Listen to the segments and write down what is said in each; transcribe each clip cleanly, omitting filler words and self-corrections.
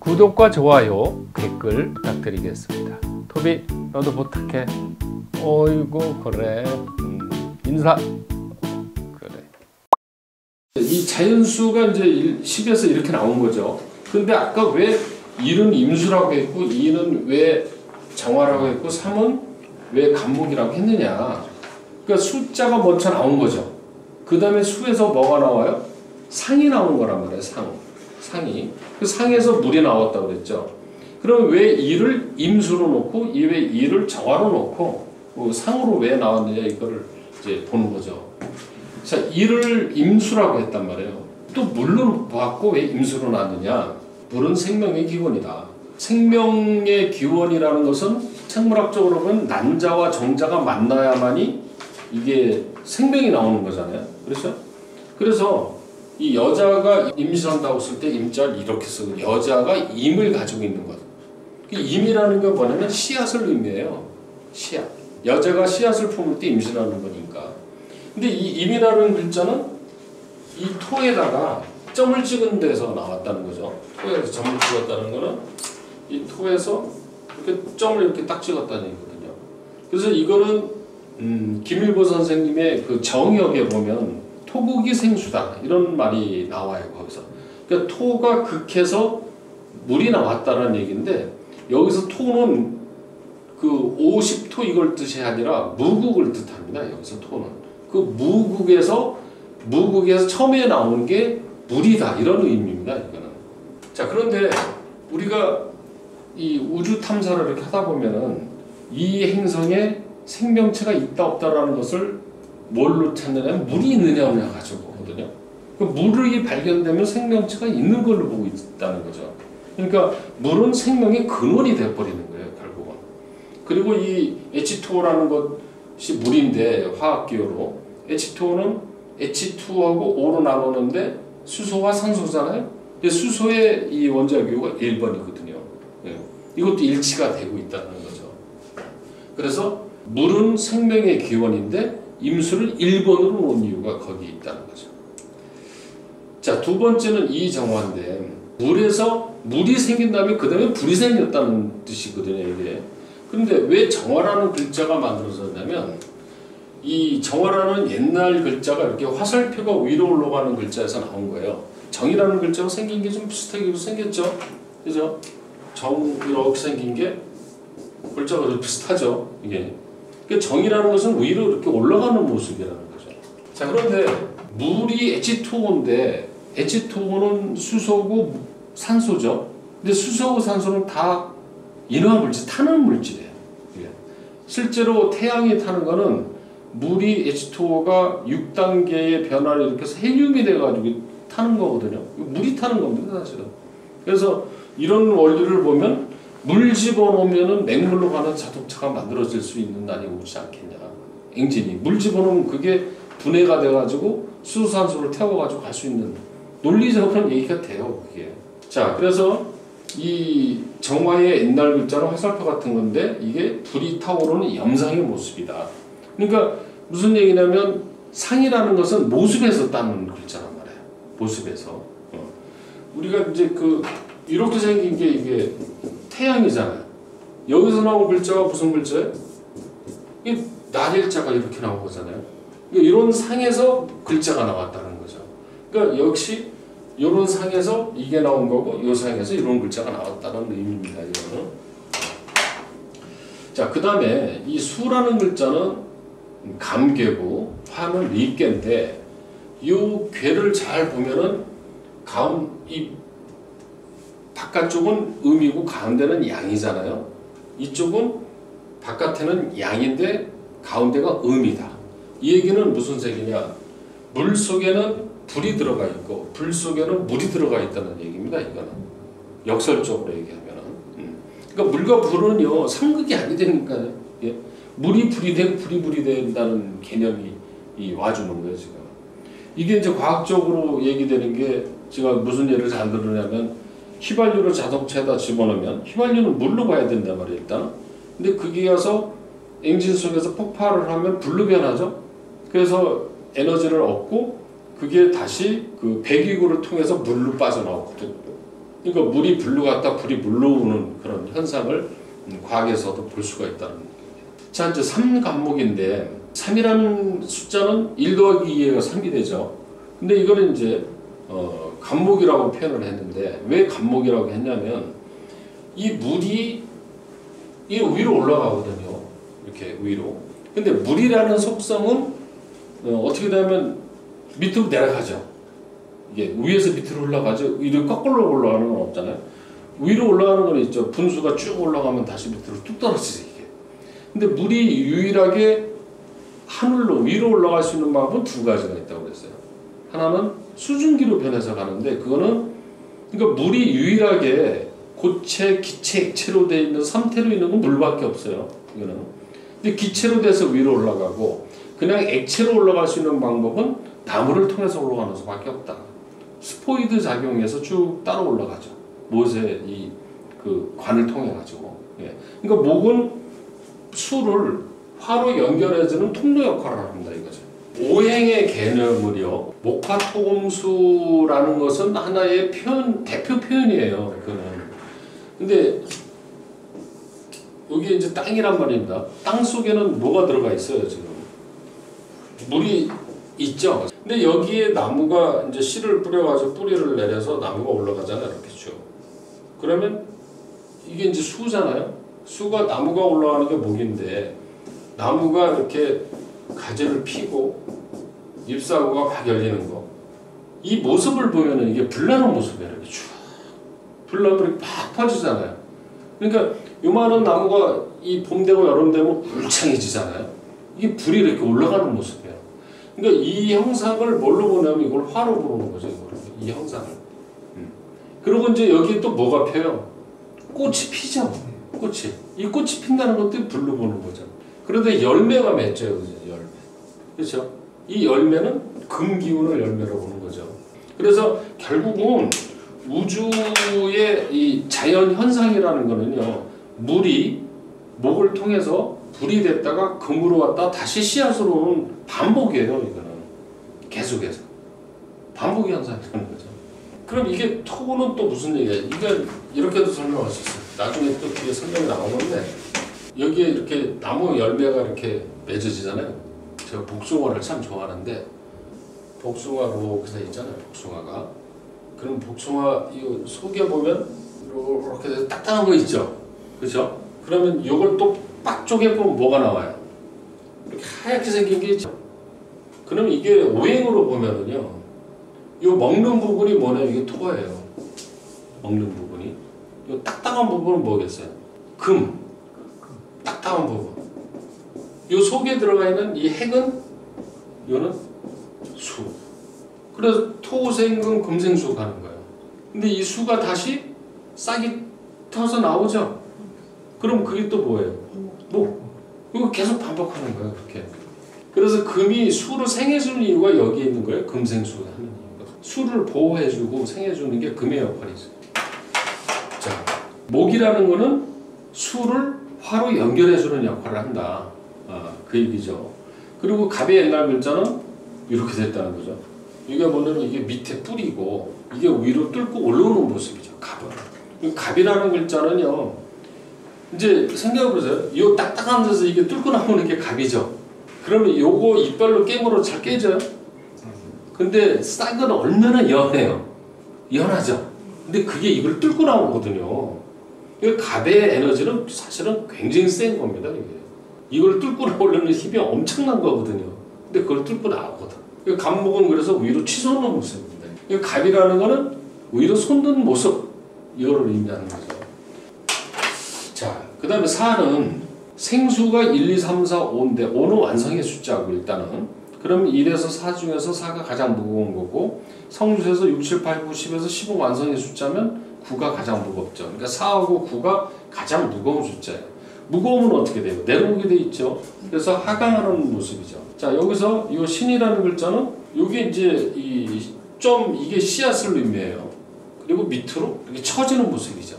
구독과 좋아요, 댓글 부탁드리겠습니다. 토비, 너도 부탁해. 어이구, 그래. 인사. 그래. 이 자연수가 이제 10에서 이렇게 나온 거죠. 근데 아까 왜 1은 임수라고 했고 2는 왜 정화라고 했고 3은 왜 간목이라고 했느냐. 그러니까 숫자가 먼저 나온 거죠. 그 다음에 수에서 뭐가 나와요? 상이 나온 거란 말이에요. 상이. 그 상에서 물이 나왔다고 그랬죠. 그럼 왜 2를 임수로 놓고 왜 2를 정화로 놓고 상으로 왜 나왔느냐 이거를 이제 보는 거죠. 자, 2를 임수라고 했단 말이에요. 또 물로 봤고 왜 임수로 놨느냐? 물은 생명의 기원이다. 생명의 기원이라는 것은 생물학적으로 보면 난자와 정자가 만나야만이 이게 생명이 나오는 거잖아요. 그렇죠? 그래서 이 여자가 임신한다고 했을 때 임자를 이렇게 쓰고 여자가 임을 가지고 있는 것. 임이라는 게 뭐냐면 씨앗을 의미해요. 씨앗. 여자가 씨앗을 품을 때 임신하는 거니까. 근데 이 임이라는 글자는 이 토에다가 점을 찍은 데서 나왔다는 거죠. 토에서 점을 찍었다는 거는 이 토에서 이렇게 점을 이렇게 딱 찍었다는 얘기거든요. 그래서 이거는 김일보 선생님의 그 정역에 보면 토국이 생수다 이런 말이 나와요. 거기서. 그러니까 토가 극해서 물이 나왔다는 얘기인데 여기서 토는 그 50토 이걸 뜻이 아니라 무국을 뜻합니다. 여기서 토는. 그 무국에서 처음에 나온 게 물이다 이런 의미입니다. 이거는. 자, 그런데 우리가 이 우주 탐사를 이렇게 하다 보면은 이 행성에 생명체가 있다 없다라는 것을 뭘로 찾느냐면 물이 있느냐 없느냐 가지고 보거든요. 그 물이 발견되면 생명체가 있는 걸로 보고 있다는 거죠. 그러니까 물은 생명의 근원이 되어버리는 거예요. 결국은. 그리고 이 H2O라는 것이 물인데 화학기호로 H2O는 H2하고 O로 나누는데 수소와 산소잖아요. 근데 수소의 이 원자기호가 1번이거든요. 네. 이것도 일치가 되고 있다는 거죠. 그래서 물은 생명의 기원인데 임수를 1번으로 놓은 이유가 거기에 있다는 거죠. 자, 두 번째는 이정화인데 물에서 물이 생긴 다음에 그 다음에 불이 생겼다는 뜻이거든요. 이게. 그런데 왜 정화라는 글자가 만들어졌냐면 이 정화라는 옛날 글자가 이렇게 화살표가 위로 올라가는 글자에서 나온 거예요. 정이라는 글자가 생긴 게 좀 비슷하게 생겼죠. 그죠? 정 이렇게 생긴 게 글자가 좀 비슷하죠. 이게. 정이라는 것은 위로 이렇게 올라가는 모습이라는 거죠. 자, 그런데 물이 H2O인데 H2O는 수소고 산소죠. 근데 수소고 산소는 다 인화물질, 타는 물질이에요. 실제로 태양이 타는 거는 물이 H2O가 6단계의 변화를 일으켜서 헬륨이 돼가지고 타는 거거든요. 물이 타는 겁니다, 사실은. 그래서 이런 원리를 보면 물 집어넣으면 맹물로 가는 자동차가 만들어질 수 있는 날이 오지 않겠냐. 엔진이. 물 집어넣으면 그게 분해가 돼가지고 수소산소를 태워가지고 갈 수 있는 논리적으로는 얘기가 돼요. 그게. 자, 그래서 이 정화의 옛날 글자는 화살표 같은 건데 이게 불이 타오르는 염상의 모습이다. 그러니까 무슨 얘기냐면 상이라는 것은 모습에서 따는 글자란 말이에요. 모습에서. 우리가 이제 이렇게 생긴 게 이게 태양이잖아요. 여기서 나온 글자가 무슨 글자예요? 이 날일자가 이렇게 나온 거잖아요. 그러니까 이런 상에서 글자가 나왔다는 거죠. 그러니까 역시 이런 상에서 이게 나온 거고 이 상에서 이런 글자가 나왔다는 의미입니다. 이거는. 자, 그 다음에 이 수라는 글자는 감괴고 화는 리괴인데 이 괴를 잘 보면은 이 바깥쪽은 음이고 가운데는 양이잖아요. 이쪽은 바깥에는 양인데 가운데가 음이다. 이 얘기는 무슨 색이냐? 물 속에는 불이 들어가 있고 불 속에는 물이 들어가 있다는 얘기입니다. 이거는 역설적으로 얘기하면은. 그러니까 물과 불은요 상극이 아니되니까요. 예? 물이 불이 되고 불이 물이 된다는 개념이 와주는 거예요. 지금 이게 이제 과학적으로 얘기되는 게 제가 무슨 예를 잘 들으냐면 휘발유를 자동차에다 집어넣으면 휘발유는 물로 가야 된단 말이에요. 일단. 근데 그게 가서 엔진 속에서 폭발을 하면 불로 변하죠. 그래서 에너지를 얻고 그게 다시 그 배기구를 통해서 물로 빠져나오거든요. 그러니까 물이 불로 갔다 불이 물로 오는 그런 현상을 과학에서도 볼 수가 있다는 거예요. 자, 이제 3간목인데 3이라는 숫자는 1 더하기 2가 3이 되죠. 근데 이거는 이제 간목이라고 표현을 했는데 왜 간목이라고 했냐면 이 물이 이 위로 올라가거든요. 이렇게 위로. 근데 물이라는 속성은 어떻게 되면 밑으로 내려가죠. 이게 위에서 밑으로 올라가죠. 위로 거꾸로 올라가는 건 없잖아요. 위로 올라가는 건 있죠. 분수가 쭉 올라가면 다시 밑으로 뚝 떨어지죠, 이게. 근데 물이 유일하게 하늘로 위로 올라갈 수 있는 방법은 두 가지가 있다고 그랬어요. 하나는 수증기로 변해서 가는데 그거는 그러니까 물이 유일하게 고체, 기체, 액체로 되어 있는 상태로 있는 건 물밖에 없어요. 이거는. 근데 기체로 돼서 위로 올라가고 그냥 액체로 올라갈 수 있는 방법은 나무를 통해서 올라가는 수밖에 없다. 스포이드 작용에서 쭉 따라 올라가죠. 못의 이 그 관을 통해 가지고. 예. 그러니까 목은 수를 화로 연결해주는 통로 역할을 합니다. 이거죠. 오행의 개념을요. 목화토금수라는 것은 하나의 대표 표현이에요. 그거는. 근데 여기 이제 땅이란 말입니다. 땅 속에는 뭐가 들어가 있어요, 지금? 물이 있죠. 근데 여기에 나무가 이제 씨를 뿌려가지고 뿌리를 내려서 나무가 올라가잖아요, 이렇게 쭉. 그러면 이게 이제 수잖아요. 수가 나무가 올라가는 게 목인데 나무가 이렇게 가지를 피고 잎사구가 막 열리는 거. 이 모습을 보면은 이게 불나는 모습이에요, 이렇게 쭉. 불나면 이렇게 팍 퍼지잖아요. 그러니까 요만한 나무가 이 봄 되고 여름 되면 울창해지잖아요. 이게 불이 이렇게 올라가는 모습이에요. 그러니까 이 형상을 뭘로 보냐면 이걸 화로 보는 거죠. 이 형상을. 그리고 이제 여기에 또 뭐가 펴요? 꽃이 피죠. 꽃이. 이 꽃이 핀다는 것도 불로 보는 거죠. 그런데 열매가 맺혀요. 열매. 그렇죠? 이 열매는 금기운을 열매라고 보는 거죠. 그래서 결국은 우주의 이 자연 현상이라는 거는요. 물이 목을 통해서 불이 됐다가 금으로 왔다 다시 씨앗으로 오는 반복이에요. 이거는 계속해서 반복의 현상이라는 거죠. 그럼 이게 토는 또 무슨 얘기야? 이건 이렇게도 설명할 수 있어요. 나중에 또 뒤에 설명이 나오는데 여기에 이렇게 나무 열매가 이렇게 맺어지잖아요. 제가 복숭아를 참 좋아하는데 복숭아로 그래 있잖아요. 복숭아가. 그럼 복숭아 이 속에 보면 이렇게 돼서 딱딱한 거 있죠. 그렇죠? 그러면 이걸 또 빡 쪼개보면 뭐가 나와요? 이렇게 하얗게 생긴 게 있죠. 그럼 이게 오행으로 보면은요. 이 먹는 부분이 뭐냐? 이게 토예요. 먹는 부분이. 이 딱딱한 부분은 뭐겠어요? 금. 딱딱한 부분. 이 속에 들어가 있는 이 핵은 이거는 수. 그래서 토생금 금생수 가는 거예요. 근데 이 수가 다시 싹이 터서 나오죠. 그럼 그게 또 뭐예요? 목. 이거 계속 반복하는 거예요. 그렇게. 그래서 금이 수를 생해주는 이유가 여기에 있는 거예요. 금생수 하는 이유가. 수를 보호해주고 생해주는 게 금의 역할이죠. 자, 목이라는 거는 수를 화로 연결해주는 역할을 한다. 그 얘기죠. 그리고 갑의 옛날 글자는 이렇게 됐다는 거죠. 이게 뭐냐면 이게 밑에 뿌리고 이게 위로 뚫고 올라오는 모습이죠. 갑은. 갑이라는 글자는요. 이제 생각해보세요. 이 딱딱한 데서 이게 뚫고 나오는 게 갑이죠. 그러면 요거 이빨로 깨물어 잘 깨져요? 근데 싹은 얼마나 연해요. 연하죠. 근데 그게 이걸 뚫고 나오거든요. 갑의 에너지는 사실은 굉장히 센 겁니다. 이걸 뚫고 나오려는 힘이 엄청난 거거든요. 근데 그걸 뚫고 나오거든. 갑목은 그래서 위로 치솟는 모습입니다. 갑이라는 거는 위로 솟는 모습, 이거를 의미하는 거죠. 자, 그 다음에 4는 생수가 1, 2, 3, 4, 5인데 5는 완성의 숫자고 일단은. 그럼 1에서 4 중에서 4가 가장 무거운 거고 성수에서 6, 7, 8, 9, 10에서 15 완성의 숫자면 9가 가장 무겁죠. 그러니까 4하고 9가 가장 무거운 숫자예요. 무거우면 어떻게 돼요? 내려오게 돼 있죠. 그래서 하강하는 모습이죠. 자, 여기서 이 신이라는 글자는 이게 이제 이게 씨앗을 의미해요. 그리고 밑으로 이렇게 처지는 모습이죠.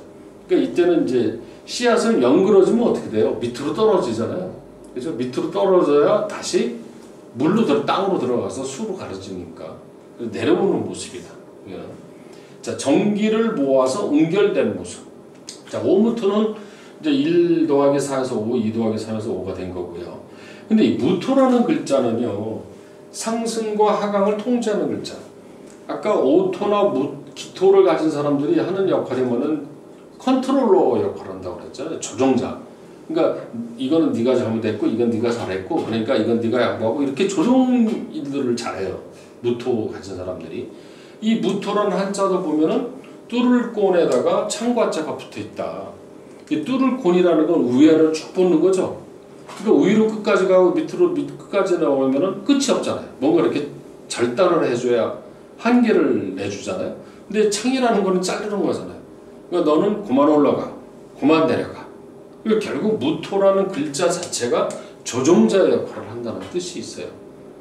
그러니까 이때는 이제 씨앗은 연그러지면 어떻게 돼요? 밑으로 떨어지잖아요. 그래서 밑으로 떨어져야 다시 땅으로 들어가서 수로 가르치니까 내려오는 모습이다. 자, 전기를 모아서 응결되는 모습. 자, 오무토는 이제 1 더하기 4에서 5, 2 더하기 3에서 5가 된 거고요. 근데 이 무토라는 글자는요, 상승과 하강을 통제하는 글자. 아까 오토나 기토를 가진 사람들이 하는 역할이 뭐는 컨트롤러 역할을 한다고 그랬잖아요. 조종자. 그러니까 이거는 네가 잘못했고 이건 네가 잘했고 그러니까 이건 네가 양보하고 이렇게 조종 일들을 잘해요. 무토 가진 사람들이. 이 무토라는 한자도 보면은 뚫을곤에다가 창과자가 붙어있다. 이 뚫을곤이라는 건 위아래로 쭉 붙는 거죠. 그러니까 위로 끝까지 가고 밑으로 끝까지 나오면은 끝이 없잖아요. 뭔가 이렇게 절단을 해줘야 한계를 내주잖아요. 근데 창이라는 거는 자르는 거잖아요. 그러니까 너는 그만 올라가, 그만 내려가. 그러니까 결국 무토라는 글자 자체가 조종자 역할을 한다는 뜻이 있어요.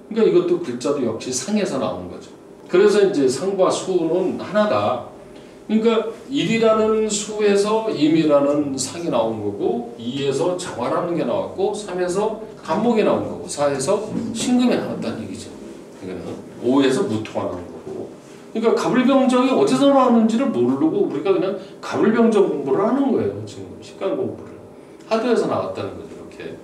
그러니까 이것도 글자도 역시 상에서 나온 거죠. 그래서 이제 상과 수는 하나다. 그러니까 1이라는 수에서 임이라는 상이 나온 거고 2에서 정화라는 게 나왔고 3에서 간목이 나온 거고 4에서 신금이 나왔다는 얘기죠. 그러니까 5에서 무토가 나온 거고. 그러니까 가불병정이 어디서 나왔는지를 모르고 우리가 그냥 가불병정 공부를 하는 거예요. 지금 식간 공부를. 하도에서 나왔다는 거죠. 이렇게.